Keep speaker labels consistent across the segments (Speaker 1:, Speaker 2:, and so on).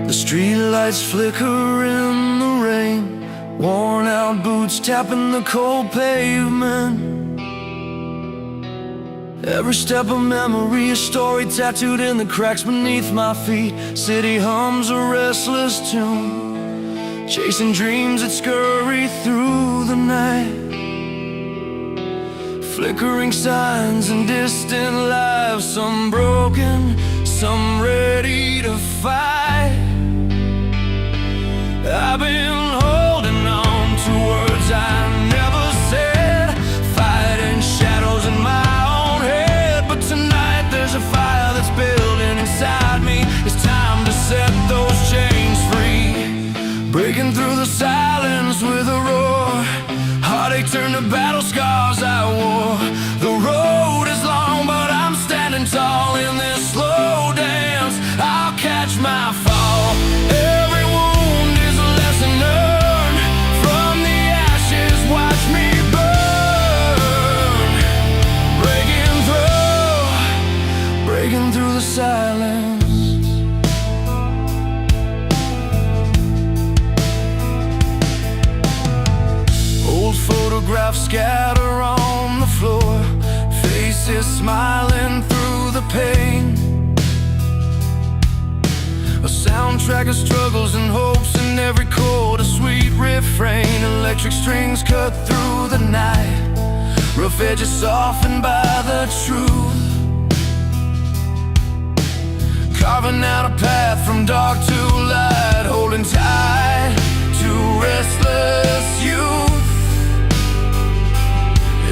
Speaker 1: The streetlights flicker in the rain, worn out boots tapping the cold pavement. Every step a memory, a story tattooed in the cracks beneath my feet. City hums a restless tune, chasing dreams that scurry through the night. Flickering signs and distant lives, some broken, some ready to fight. I've been holding on to words I never said, fighting shadows in my own head. But tonight there's a fire that's building inside me. It's time to set those chains free, breaking through the silence with a roar. Heartache turned to battle scars I wore. The road is long, but I'm standing tall in this slow dance. I'll catch my fall. Every wound is a lesson learned. From the ashes, watch me burn. Breaking through the silence. Old photographs scatter on the floor, faces smiling through the pain. A soundtrack of struggles and hopes in every chord, a sweet refrain. Electric strings cut through the night, rough edges softened by the truth. Carving out a path from dark to light, holding tight to restless youth.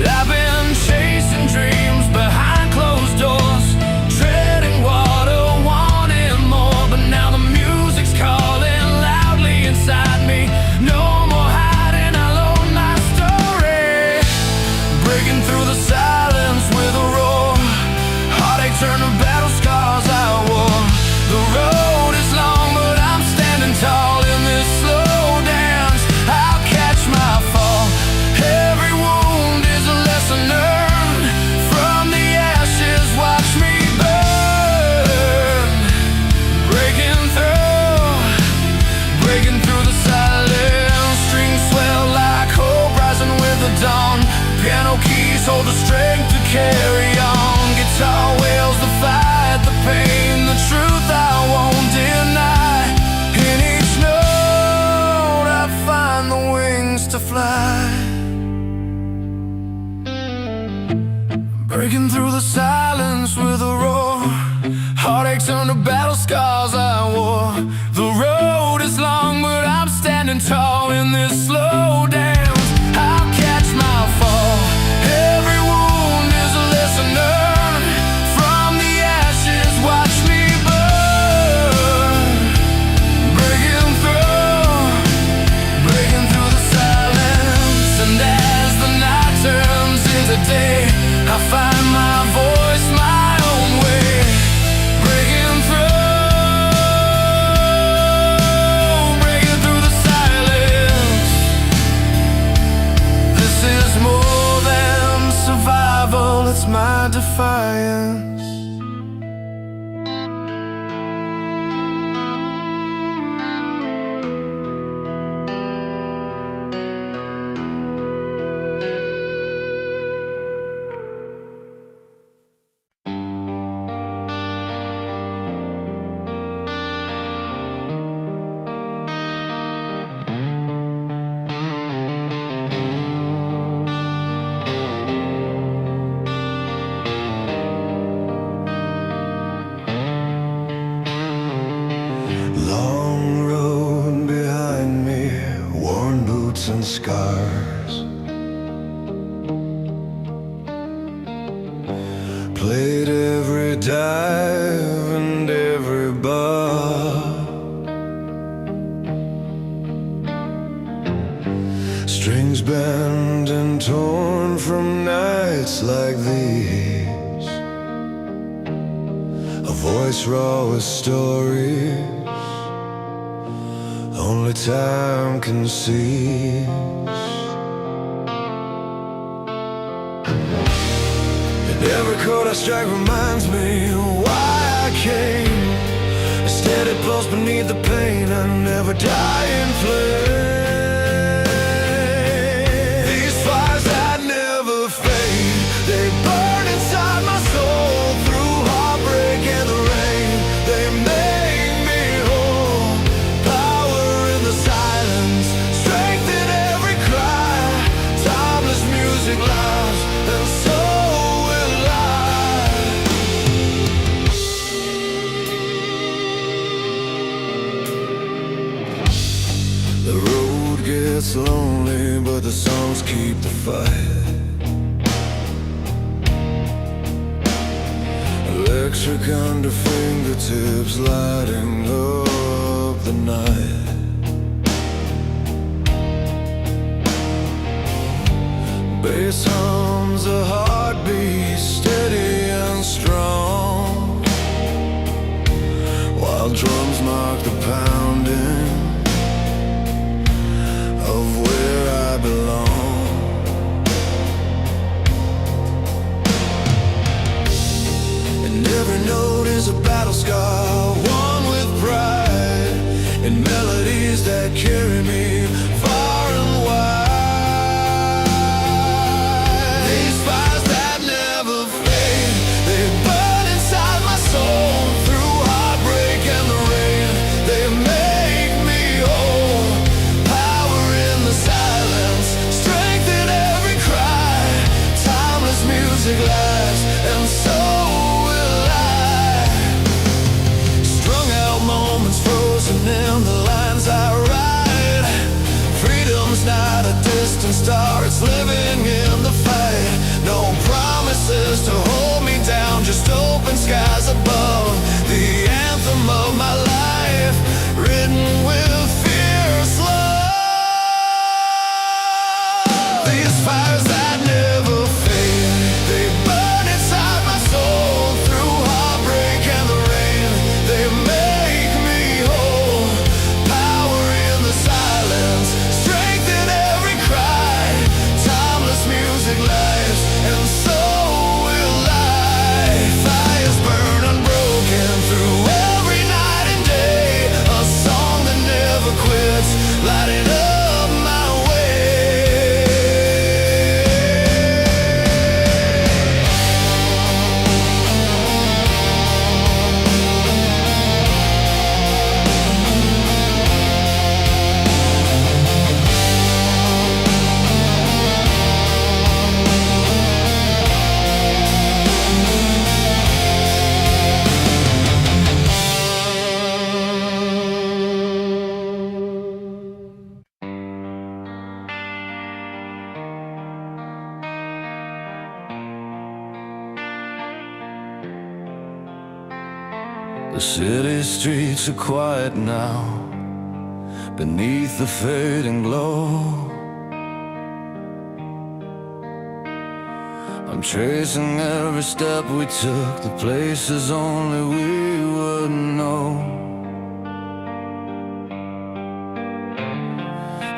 Speaker 1: I've been chasing dreams behind closed doors, treading water, wanting more. But now the music's calling loudly inside me. No more hiding, I'll own my story. Breaking through the silence with a roar. Heartache turned to battle scars I wore. The road is long, but I'm standing tall in this slow dance. I'll catch my fall. Every wound is a lesson learned. From the ashes, watch me burn. Breaking through the silence. Strings swell like hope rising with the dawn. Piano keys hold the strength to carry on. Guitar wails the fight, the pain, the truth I won't deny. In each note I find the wings to fly. Breaking through the silence with a roar. Heartache turned to battle scars I wore. The road is long, but I'm standing tall in this slow dance. I'll catch my fall. Every wound is a lesson learned. From the ashes, watch me burn. Breaking through the silence. And as the night turns into day, I find my voice, my own way. Breaking through the silence. This is more than survival, it's my defiance. Long road behind me, worn boots and scars. Played every dive and every bar. Strings bent and torn from nights like these. A voice raw with stories, time can cease. And every chord I strike reminds me why I came. A steady pulse beneath the pain, I never die in flame. These fires that never fade, they burn inside my soul. Through heartbreak and the rain, they make me whole. Power in the silence, strength in every cry. Timeless music lives, and so will I. The road gets lonely, but the songs keep the fight. Electric under fingertips, lighting up the night. Bass hums a heartbeat, steady and strong, while drums mark the pounding of where I belong. And every note is a battle scar, one with pride, and melodies that carry me far and wide. These fires that never fade, they burn inside my soul. Through heartbreak and the rain, they make me whole. Power in the silence, strength in every cry. Timeless music lasts, and so will I. Strung out moments frozen in the lines I write. Freedom's not a distant star, it's living in the fight. No promises to hold me down, just open skies above. The anthem of my life, written with fierce love. These fires that never fade, they burn inside my soul. Through heartbreak and the rain, they make me whole. Power in the silence, strength in every cry. Timeless music lives, and so will I. Fires burn unbroken through every night and day. A song that never quits, lighting up my way. The city streets are quiet now, beneath the fading glow. I'm tracing every step we took, the places only we would know.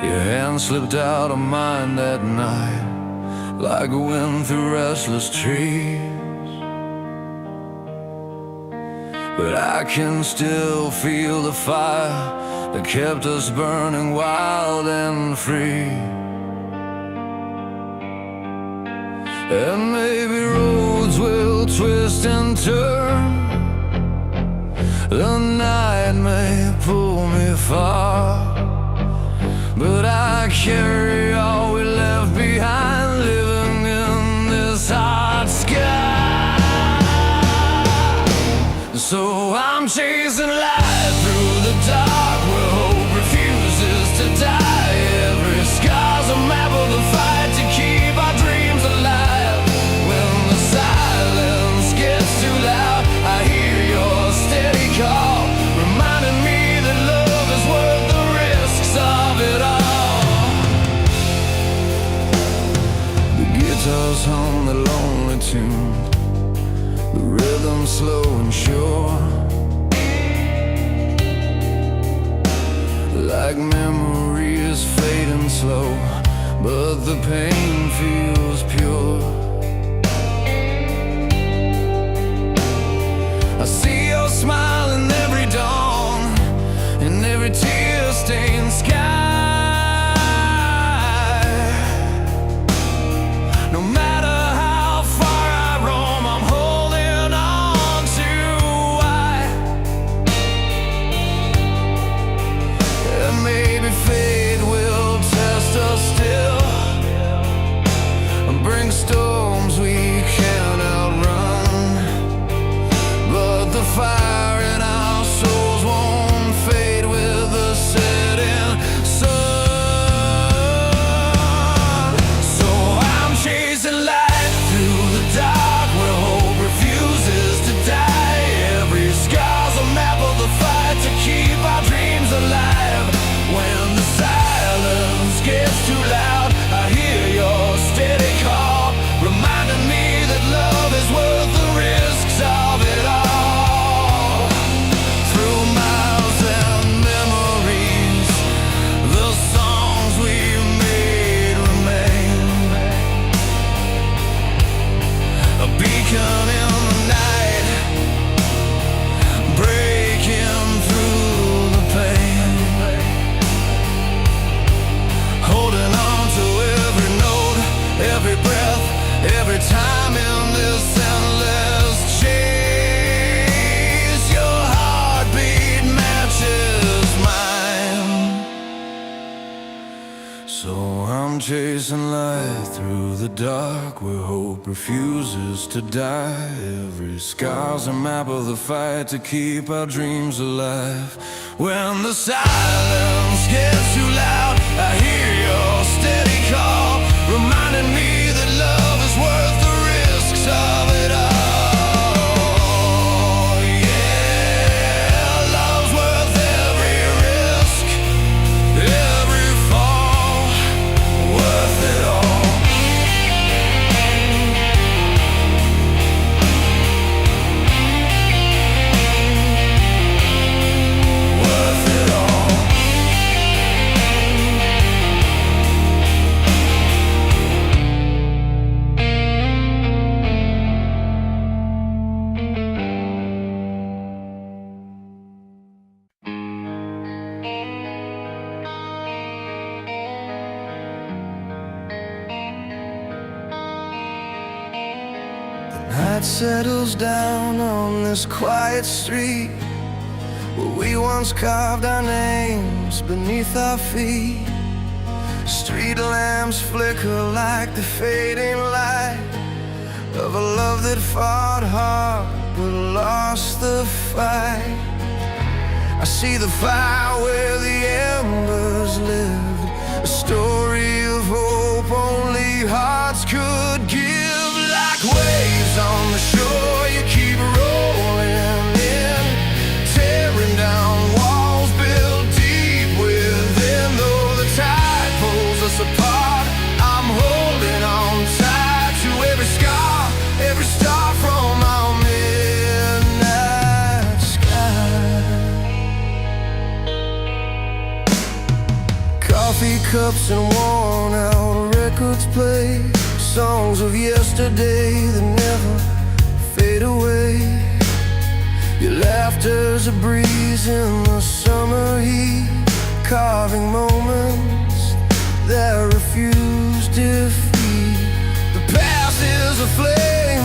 Speaker 1: Your hand slipped out of mine that night, like a wind through restless trees. But I can still feel the fire that kept us burning wild and free. And maybe roads will twist and turn, the night may pull me far, but I carry all we left behind, living in this hot sky. So I'm chasing light through the dark, where hope refuses to die. Every scar's a map of the fight to keep our dreams alive. When the silence gets too loud, I hear your steady call, reminding me that love is worth the risks of it all. The guitars hum the lonely tune, the rhythm slow and sure, like memories fading slow, but the pain feels pure. I see your smile in every dawn, in every tear-stained sky. No matter how far I roam, I'm holding on to why. And maybe fate will test us still, and bring storms we can't outrun. But the fire in our souls won't fade with the setting sun. So I'm chasing light through the dark, where hope refuses to die. Every scar's a map of the fight to keep our dreams alive. When the silence gets too loud, I hear your steady call, reminding me that love is worth the risks of it all. Through miles and memories, the songs we made remain. A beacon in the night, breaking through the pain. Holding on to every note, every breath, every time in this endless chase. Your heartbeat matches mine. So I'm chasing light through the dark, where hope refuses to die. Every scar's a map of the fight to keep our dreams alive. When the silence gets too loud, I hear your steady call, reminding me that love is worth the risks of it all. Yeah, love's worth every risk, every fall, worth it all. Worth it all. Night settles down on this quiet street, where we once carved our names beneath our feet. Street lamps flicker like the fading light of a love that fought hard but lost the fight. I see the fire where the embers lived, a story of hope only hearts could give. Like waves on the shore, you keep rolling in, tearing down walls built deep within. Though the tide pulls us apart, I'm holding on tight to every scar, every star from our midnight sky. Coffee cups and worn out records play, songs of yesterday that never fade away. Your laughter's a breeze in the summer heat, carving moments that refuse defeat. The past is a flame,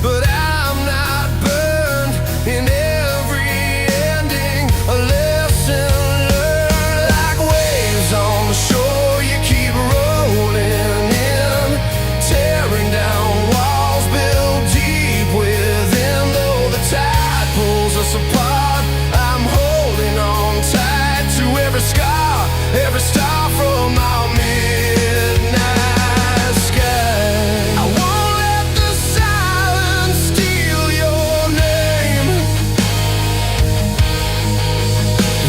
Speaker 1: but I'm not burned. In every ending, a lesson learned. Like waves on the shore, you keep rolling in, tearing down walls built deep within. Though the tide pulls us apart, I'm holding on tight to every scar, every star from our midnight sky. I won't let the silence steal your name.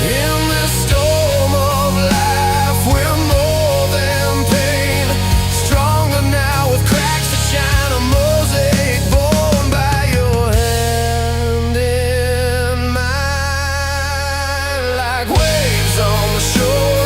Speaker 1: In this storm of life, we're more than pain, stronger now with cracks that shine, a mosaic born by your hand in mine. Like waves on the shore,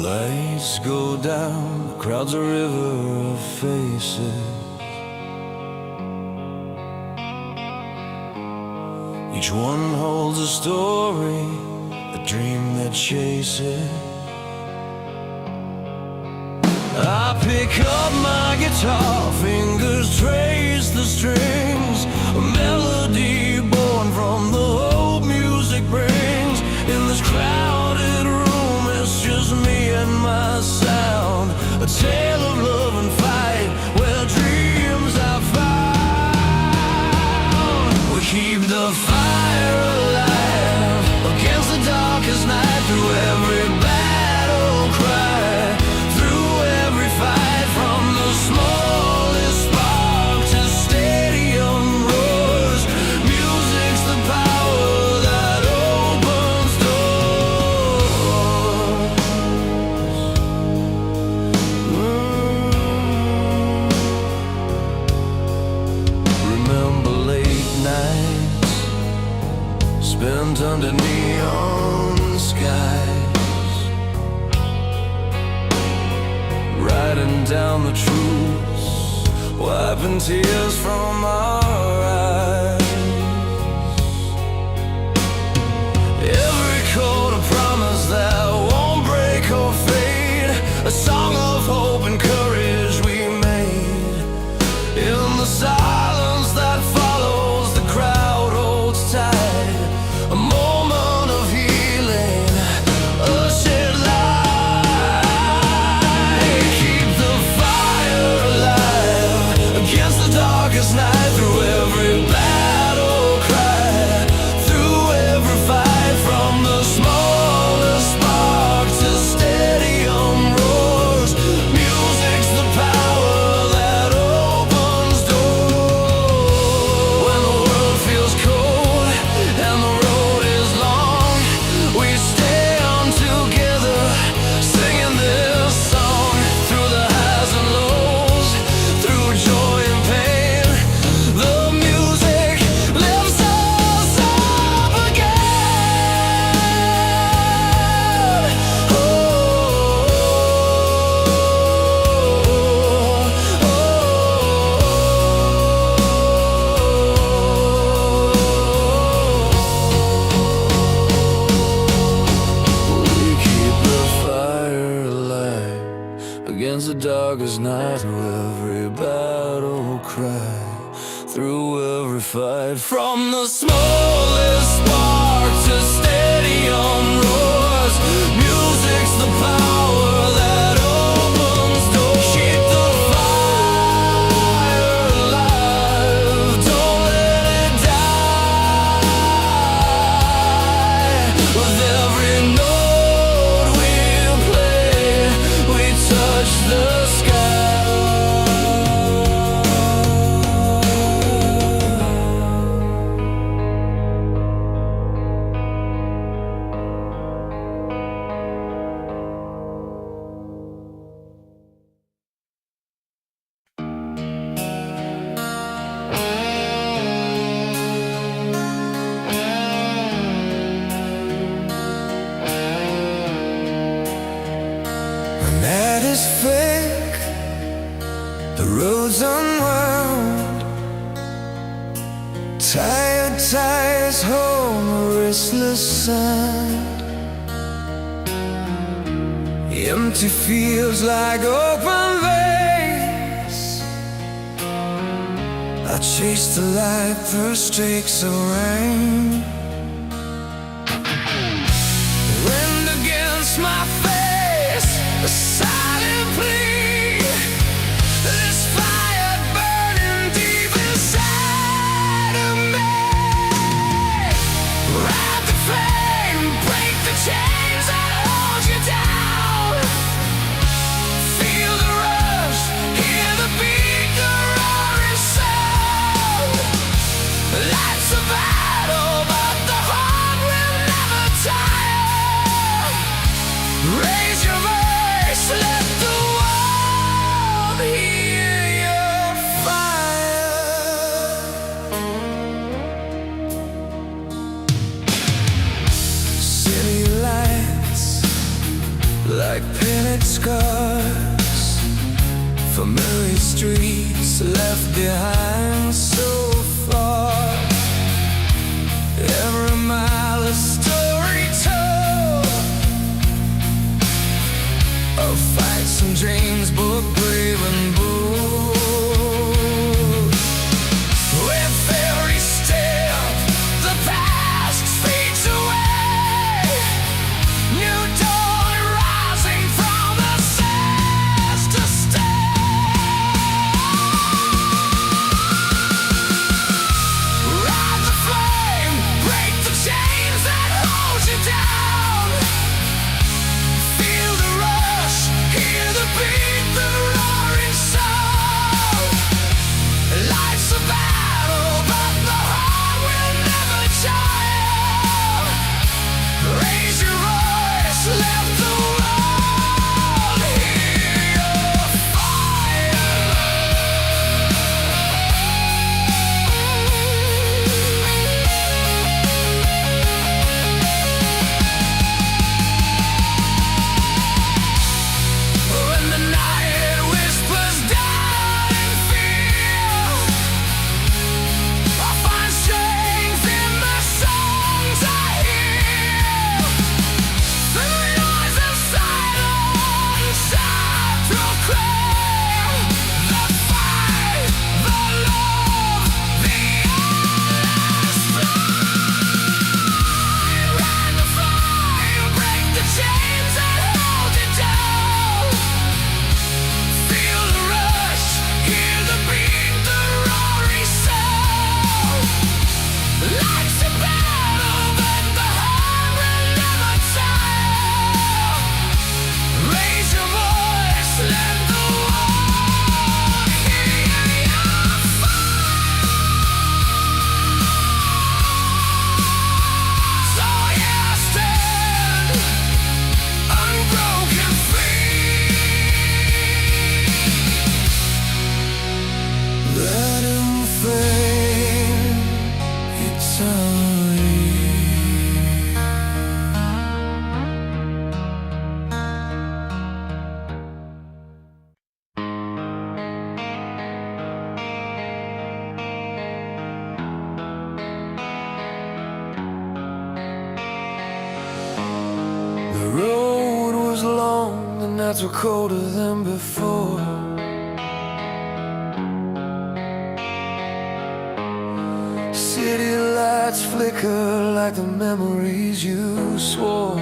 Speaker 1: Lights go down, the crowd's a river of faces. Each one holds a story, a dream that chases. I pick up my guitar, fingers trace the strings, a melody born from the hope music brings. In this crowded room, it's just me and my sound, a tale of love and fight, where dreams are found. We keep the fire alive against the darkest night, through every battle cry, through every fight, from the smallest spark to stadium roars. Music's the power that opens doors. Remember late nights spent under neon skies, writing down the truths, wiping tears from our eyes. Every chord a promise that won't break or fade, a song of hope and courage we made. In the silence that follows, the crowd holds tight, a moment of healing, a shed light. Keep the fire alive against the darkest night, through every battle cry, through every fight, from the smallest spark to stadium roars. Music's the power that opens doors. When the world feels cold and the road is long, we stand together singing this song. Through the highs and lows, through joy and pain, the music lifts us up again. Oh, we keep the fire alive against the darkest night, through every battle cry, through every fight, from the smallest spark to stadium roars. Music's the power that opens doors. Keep the fire alive, don't let it die. With every note we play, we touch the sky. The night is fake, the road's unwound, tired tires home, a restless sound. Empty fields like open veins, I chase the light through streaks of rain. Wind against my face, a silent plea. This fire burning deep inside of me. Ride the flame, break the chains that hold you down. Feel the rush, hear the beat, the roaring sound. Life's a battle, but the heart will never tire. Raise your voice, let the world hear your fire. City lights like its scars, familiar streets left behind so far. Every mile a story told of fights and dreams, both brave and bold. With every step, the past fades away. New dawn rising from the sands to stay. Ride the flame, break the chains that hold you down. Feel the rush, hear the beat, the roaring sound. Life's a battle, but the heart will never tire. Raise your voice, let the world hear your fire. When the night whispers down in fear, I find strength in the songs I hear. Through the noise of silence, I proclaim the fight, the love, the endless fight. Ride the flame, break the chains that hold you down. Feel the rush, hear the beat, the roaring sound. Life's a battle, but the heart will never tire. Raise your voice, let the world hear your fire. So yeah, stand unbroken free. Let him fade eternally. The road was long, the nights were colder than before. City lights flicker like the memories you swore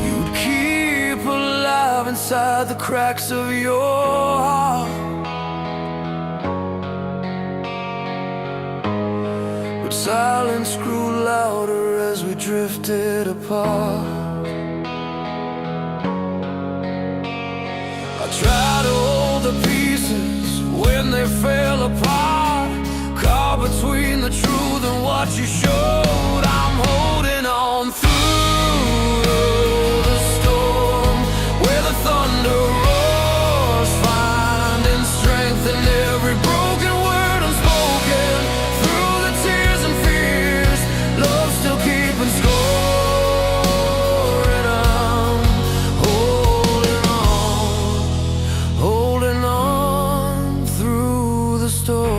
Speaker 1: you'd keep alive inside the cracks of your heart. But silence grew louder as we drifted apart. I tried to hold the pieces when they fell apart, caught between the truth and what you showed. I'm holding on through the storm, where the thunder roars, finding strength in every broken word unspoken. Through the tears and fears, love still keeping score, and I'm holding on through the storm.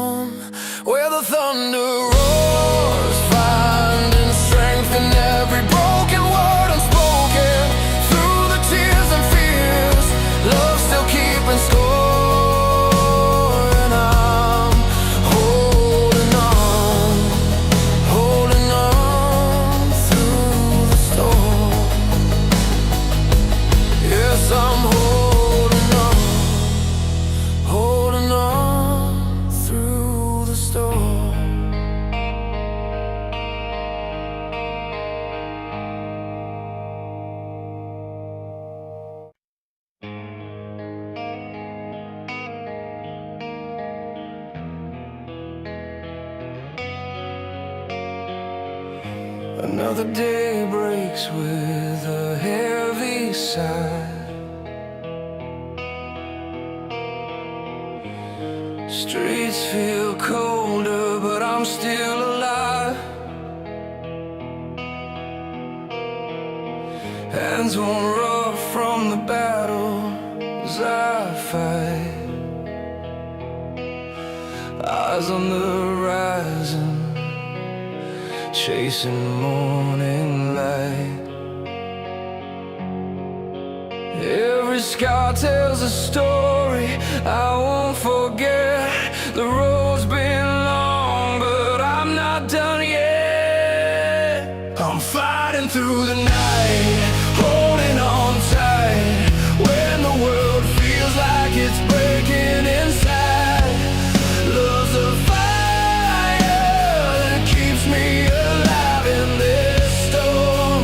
Speaker 1: storm, where the thunder roars, finding strength in every broken word unspoken. Through the tears and fears, love still keeping score, and I'm holding on through the storm. Yes, I'm holding on through the storm. Another day breaks with a heavy sigh. Streets feel colder, but I'm still alive. Hands won't rough from the battle as I fight. Eyes on the horizon, chasing morning light. Every scar tells a story I won't forget. The road's been long, but I'm not done yet. I'm fighting through the night, holding on tight, when the world feels like it's breaking inside. Love's a fire that keeps me alive in this storm.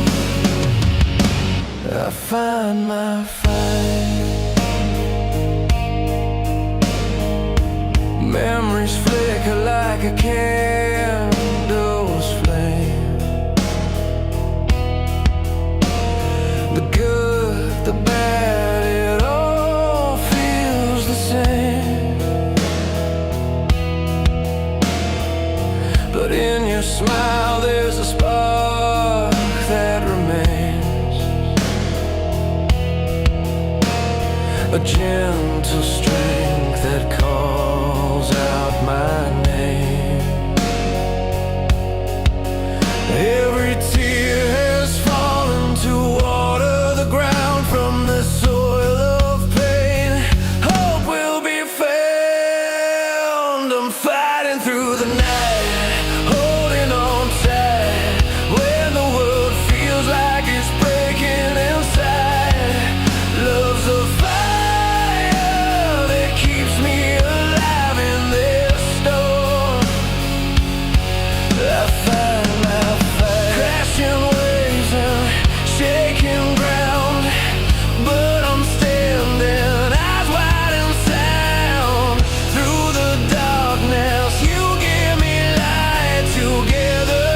Speaker 1: I find my fight. Memories flicker like a candle's flame. The good, the bad, it all feels the same. But in your smile there's a spark that remains, a gentle strength that calls out my name. Every tear has fallen to water the ground from the soil of pain. Hope will be found. I'm fighting through the night, holding on tight, when the world feels like it's breaking inside. Love's a fire that keeps me alive in this storm. I find my fight, crashing waves and shaking ground, but I'm standing, eyes wide and sound. Through the darkness you give me light. Together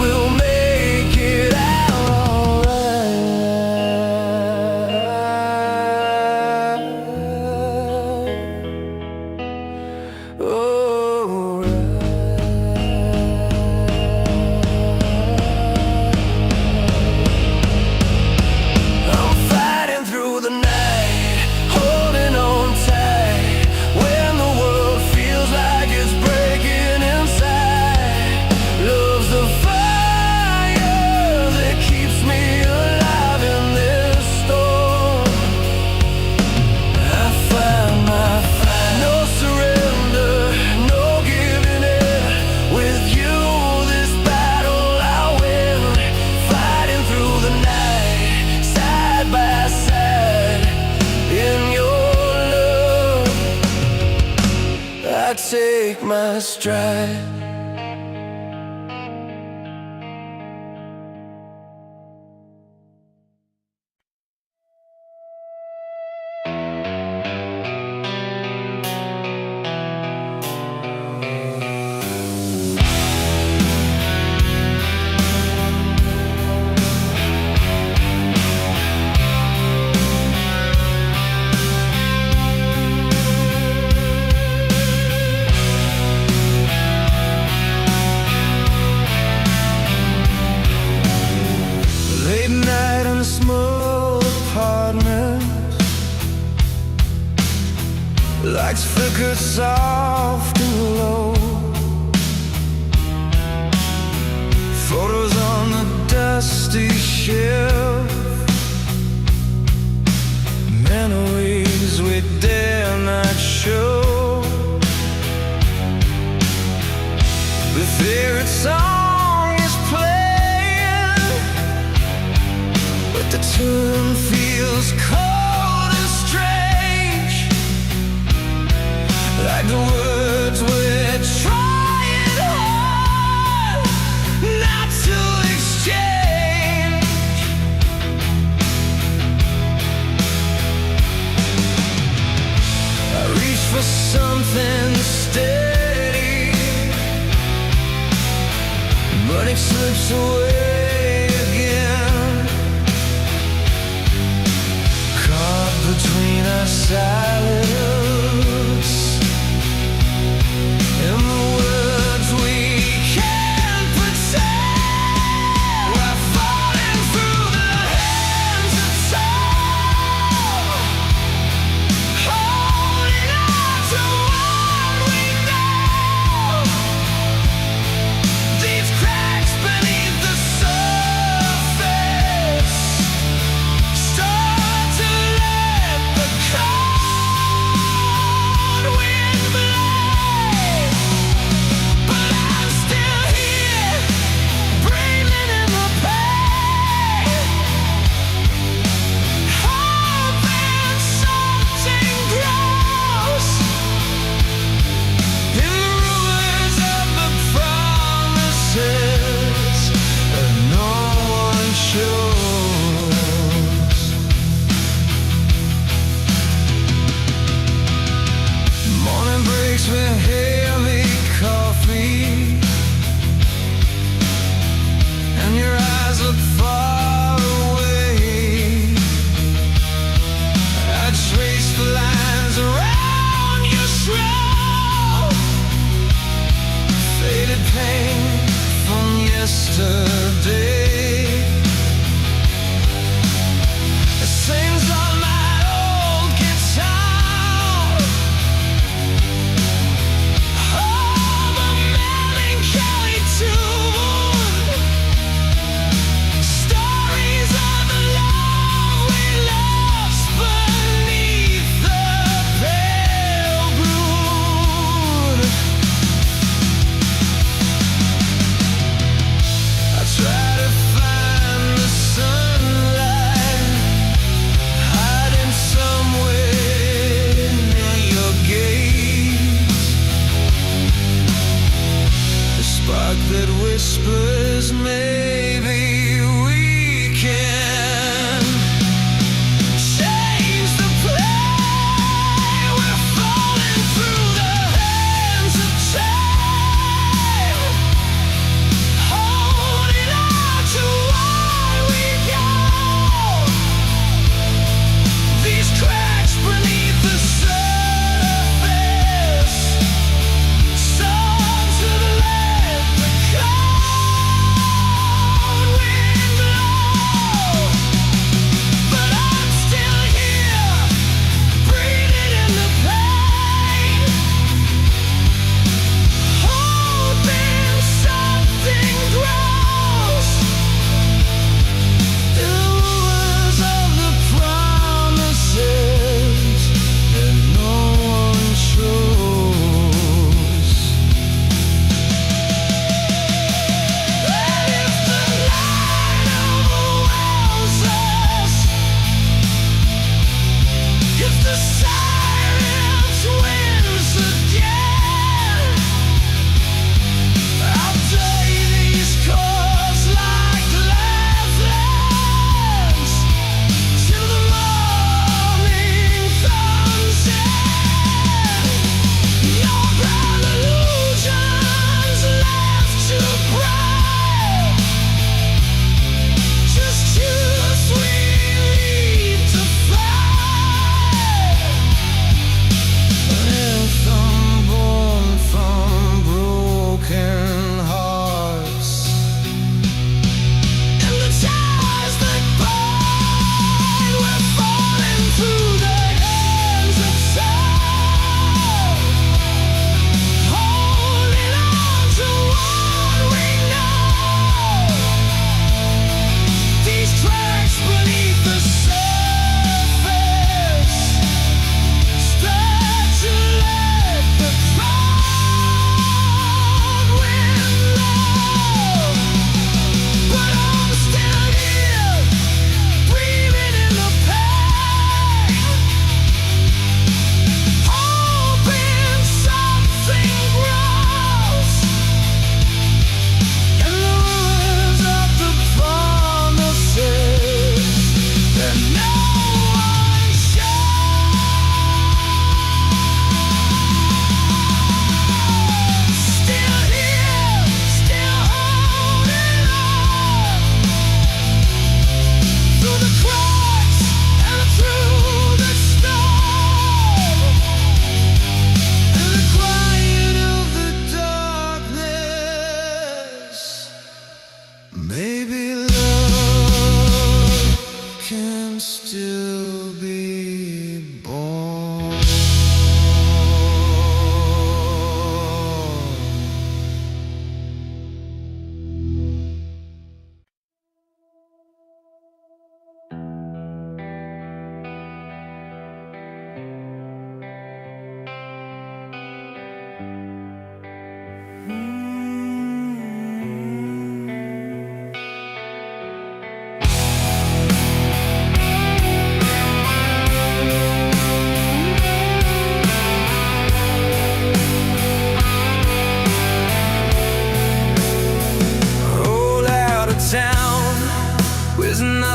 Speaker 1: we'll make it out alright. I'm fighting through the night, holding on tight, when the world feels like it's breaking inside. Love's the fire that keeps me alive in this storm. I find my fight, no surrender, no giving in. With you this battle I'll win. Fighting through the night, side by side, in your love I take my stride. Lights flickered soft favorite song is playing, but the tune feels cold and strange, like the words we're trying hard not to exchange. I reach for something steady, but it slips away again, caught between our silence and the words we can't pretend. We're falling through the hands of time, holding on to what we know. These cracks beneath the surface start to let the cold wind blow. But I'm still here, breathing in the pain, hoping something grows in the ruins of the promises that no one shows. Morning breaks with heavy coffee, and your eyes look far away. I trace the lines around your shroud, faded pain from yesterday. It sings on my old guitar, oh, the melancholy tune, stories of the love we lost beneath the pale moon. I try to find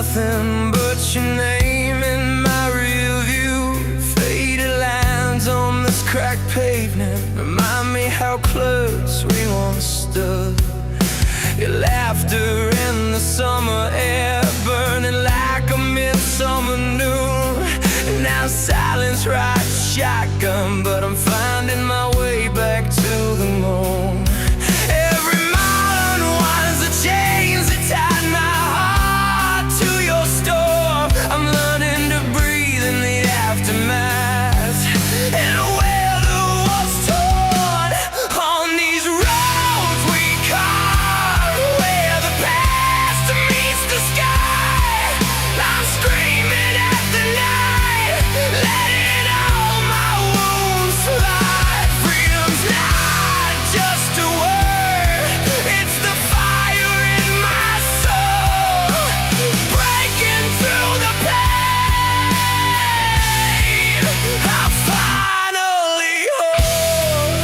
Speaker 1: nothing but your name in my rear view. Faded lines on this cracked pavement remind me how close we once stood. Your laughter in the summer air, burning like a midsummer noon. And now silence rides shotgun, but I'm finding my way back to the moon. Every mile unwinds the chains that tied my heart to your store. I'm learning to breathe in the aftermath, and where the walls torn on these roads we carve, where the past meets the sky. I'm screaming at the night, letting all my wounds fly. Freedom's not just a word, it's the fire in my soul, breaking through the pain. I'm finally home.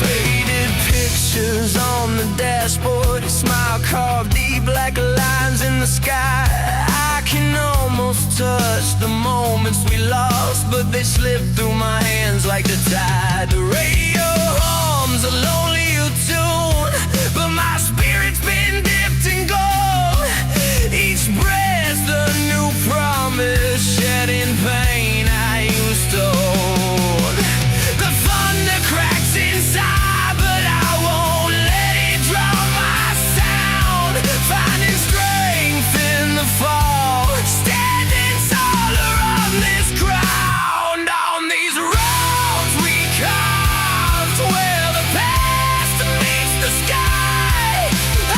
Speaker 1: Faded pictures on the dashboard, your smile carved deep like lines in the sky. I can almost touch the moments we lost, but they slip through my hands like the tide. The radio hums a lonely tune, but my spirit's been dipped in gold. Each breath's a new promise, shedding pain I used to hold. The thunder cracks inside, but I won't let it drown my sound. Finding strength in the fall, standing taller on this ground. On these roads we carved, where the past meets the sky.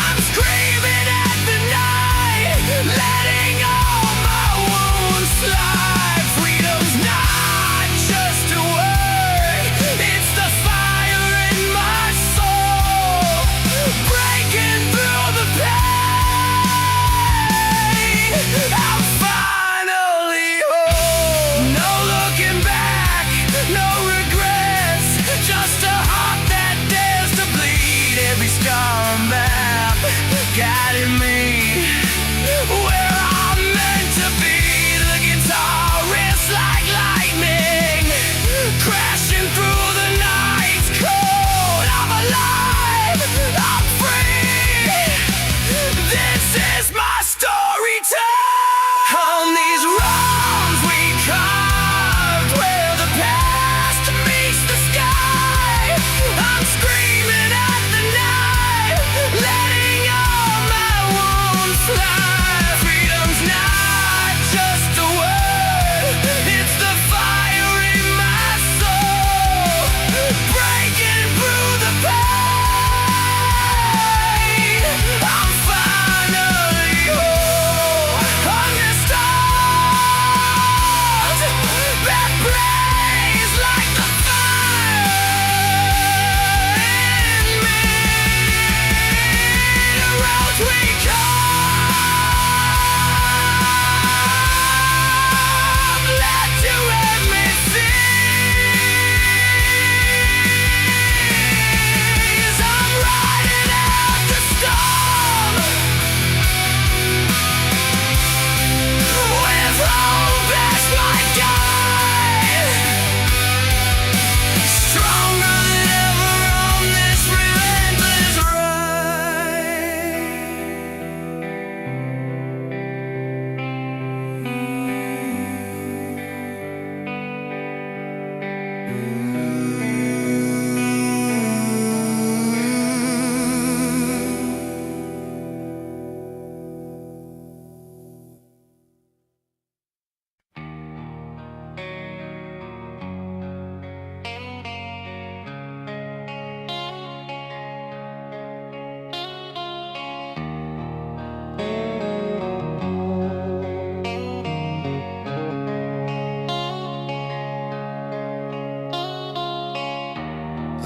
Speaker 1: I'm screaming at the night, letting all my wounds slide. Freedom's not just a word, it's the fire in my soul, breaking through the pain. I'm finally home. No looking back, no regrets, just a heart that dares to bleed. Every scar a map, guiding me where I'm meant to be. The guitar riffs like lightning, crashing through the night's cold. I'm alive, I'm free. This is my story time. On these roads we carved, where the past meets the sky. I'm screaming at the night, letting all my wounds fly. Freedom's not just a word, it's the fire in my soul, breaking through the pain. I'm finally home. Under stars that blaze like the fire in me. The roads we carved, let you let me seize. I'm riding out the storm with hope as my guide, stronger than ever on this relentless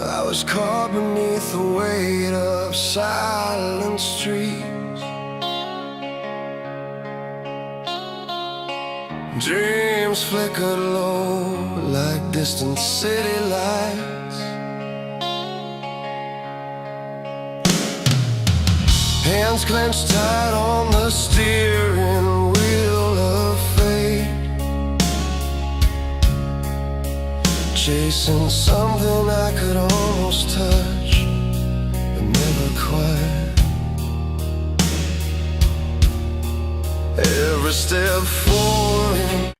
Speaker 1: I was caught beneath the weight of silent streets. Dreams flickered low like distant city lights. Hands clenched tight on the steering wheel of fate, chasing something I could almost touch, but never quite. Every step forward,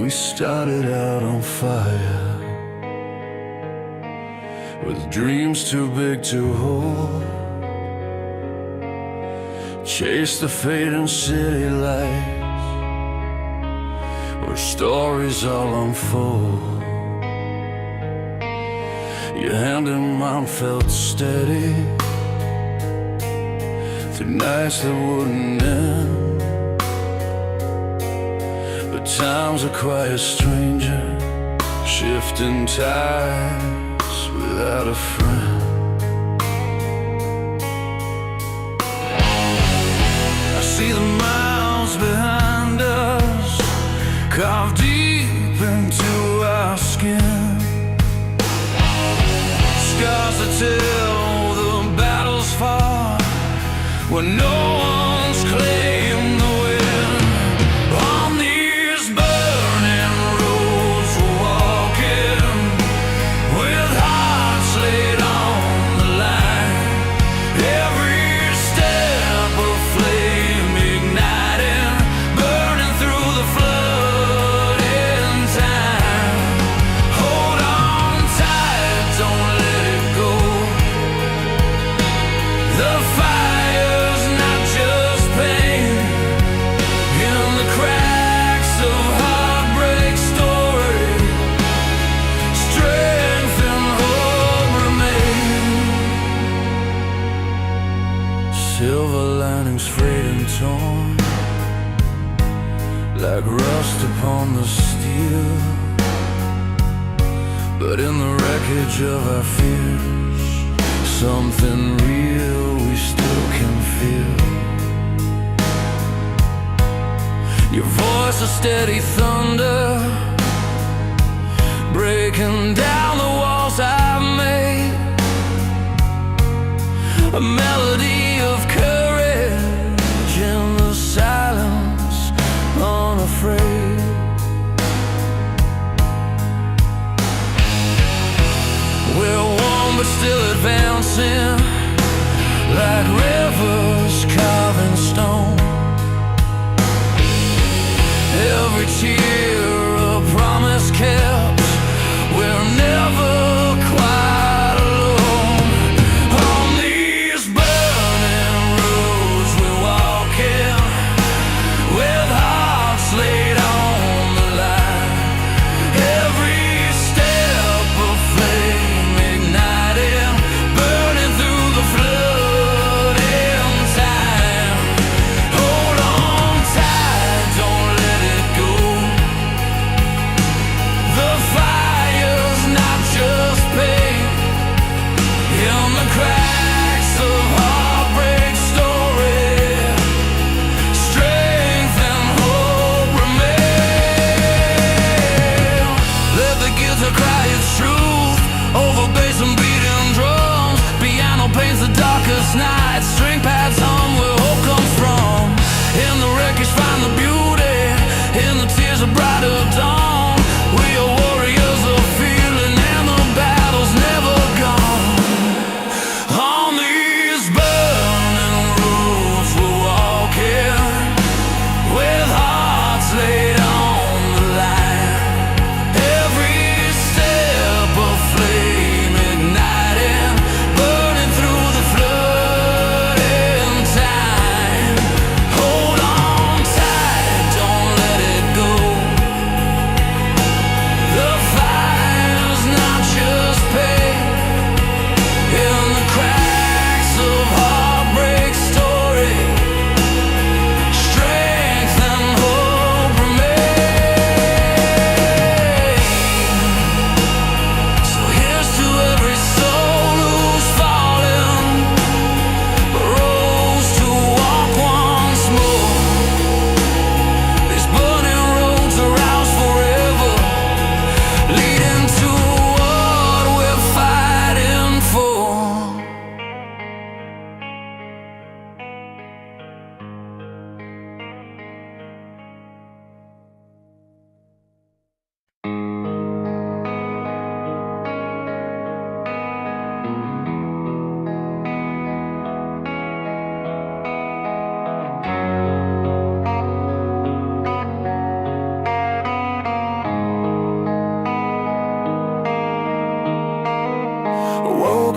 Speaker 1: we started out on fire, with dreams too big to hold. Chase the fading city lights, where stories all unfold. Your hand in mine felt steady through nights that wouldn't end. But time's a quiet stranger, shifting tides without a friend. I see the miles behind us, carved deep into our skin. Scars that tell the battle's fought when no one's claimed the win. On these burning roads we're walking, with hearts laid on the line. Every step a flame igniting, burning through the flood in time. Hold on tight, don't let it go. The fire's not just pain, in the cracks of heartbreak story, strength and hope remain. Silver linings frayed and torn, like rust upon the steel. But in the wreckage of our fears, something real we still can feel. Your voice a steady thunder, breaking down the walls I've made. A melody of courage in the silence, unafraid. We're warm but still advancing, like rivers carving stone. Every tear a promise kept, we're never quite alone. On these burning roads we're walking, with hearts laid on the line. Every step a flame igniting, burning through the flood in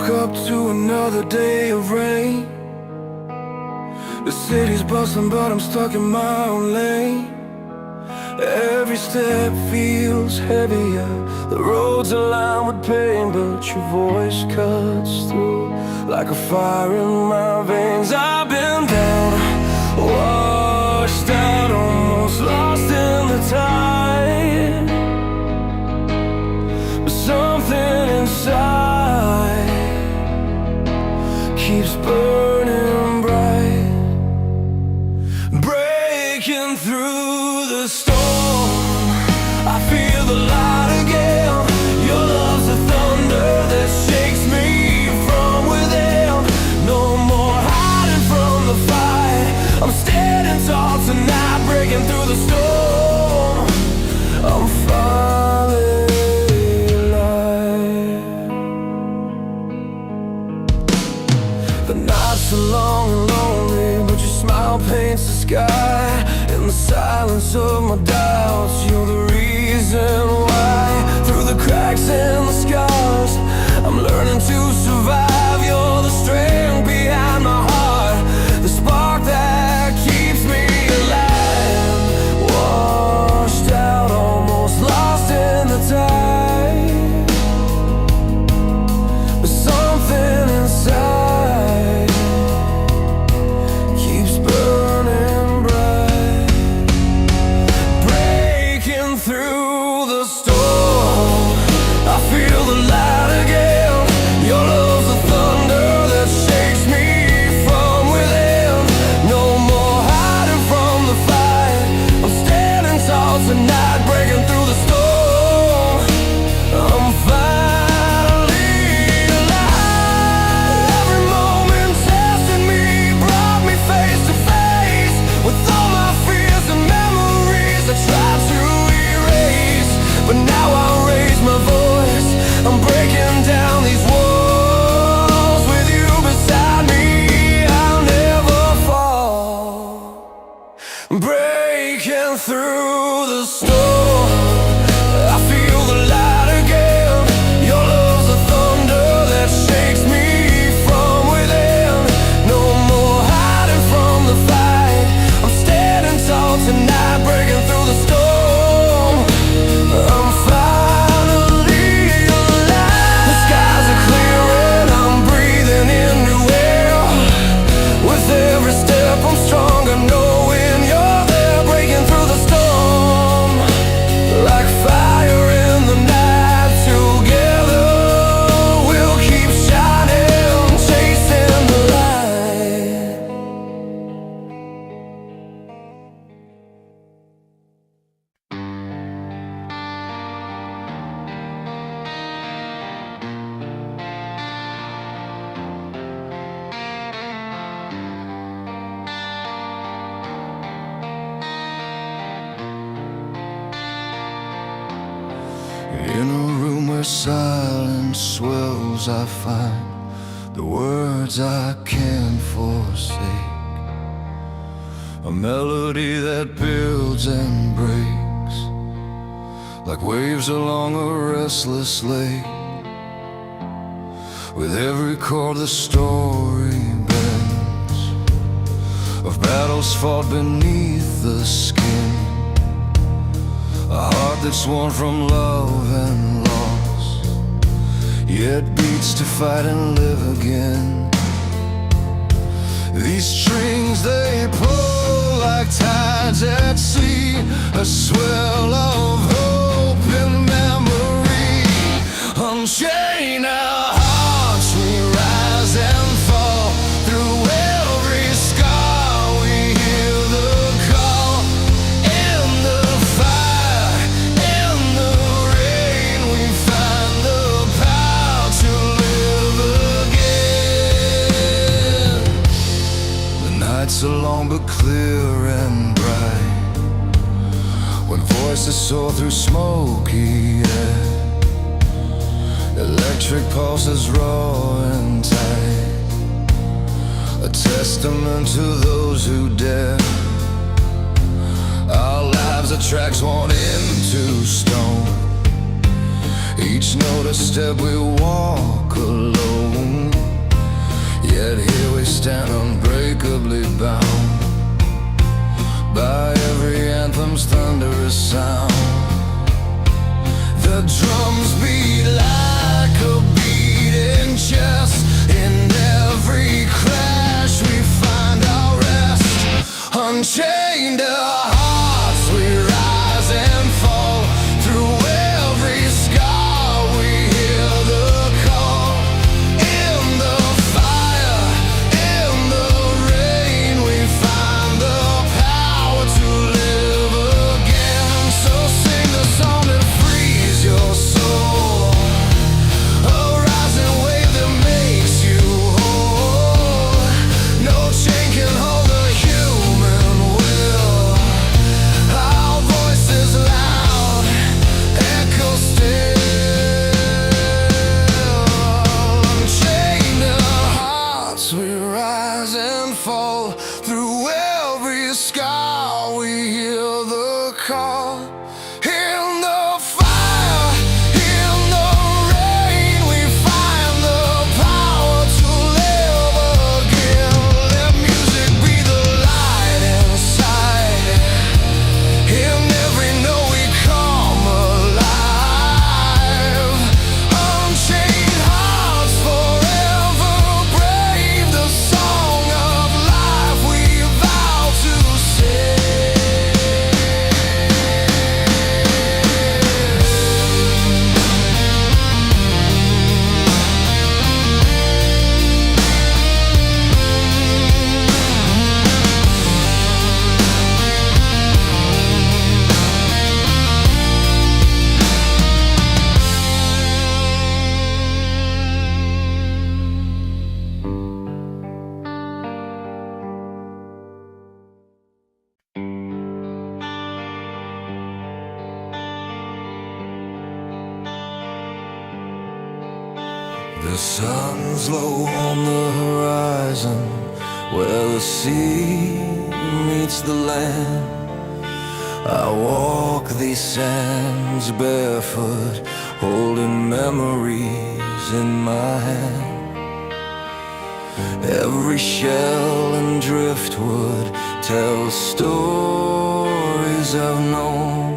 Speaker 1: up to another day of rain. The city's bustling but I'm stuck in my own lane. Every step feels heavier, the roads are lined with pain, but your voice cuts through like a fire in my veins. I've been down, washed out, almost lost in the tide, but something inside keeps burning bright, breaking through the storm. I feel the light again. Your love's a thunder that shakes me from within. No more hiding from the fight. I'm standing tall tonight, breaking through the storm. I'm finally alive. The nights are long and lonely, but your smile paints the sky. In the silence of my doubts, you're the reason why. Through the cracks and the scars, I'm learning to survive. You're the strength behind my heart, the spark that keeps me alive. Washed out, almost lost in the tide, but something inside keeps burning bright, breaking through the storm. I feel the light again. Your love's a thunder that shakes me from within. No more hiding from the fight. I'm standing tall tonight, breaking through the storm. I'm finally alive. Every moment tested me, brought me face to face with all my fears and memories I tried to erase. But now I raise my voice, I'm breaking down these walls. With you beside me, I'll never fall. Breaking through the storm, I feel the light again. Your love's a thunder that shakes me from within. No more hiding from the fight. I'm standing tall tonight, breaking through the storm. I'm finally alive. The skies are clearing, I'm breathing in new air. With every step I'm stronger, knowing you're there, breaking through the storm. Like fire in the night, together we'll keep shining, chasing the light. In a room where silence swells, I find the words I can't forsake. A melody that builds and breaks like waves along a restless lake. With every chord the story bends of battles fought beneath the skin. A heart that's worn from love and loss, yet beats to fight and live again. These strings they pull like tides at sea, a swell of hope and memory. Unchain our hearts, we rise and fall. Through every scar we hear the call. In the fire, in the rain, we find the power to live again. The nights are long but clear and bright, when voices soar through smoky air. Electric pulses raw and tight, a testament to those who dare. Our lives are tracks worn into stone, each note a step we walk alone. Yet here we stand unbreakably bound by every anthem's thunderous sound. The drums beat like a beating chest. In every crash we find our rest. Unchained our hearts, we rise and fall. Through every scar we hear the call. In the fire, in the rain, we find the power to live again. So sing the song that frees your soul, a rising wave that makes you whole. No chain can hold the human will. Our voices loud, echo still. Unchained our hearts, we rise and fall. Through every scar we hear the call. In the fire, in the rain, we find the power to live again. Let music be the light inside. In every note we come alive. Unchained hearts forever brave. The song of life we vow to sing. The sun's low on the horizon, where the sea meets the land. I walk these sands barefoot, holding memories in my hand. Every shell and driftwood tells stories I've known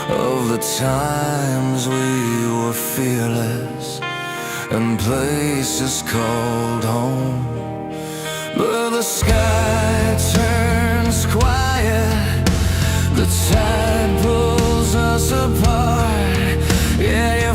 Speaker 1: of the times we were fearless and places called home. But the sky turns quiet, the tide pulls us apart. Yeah, you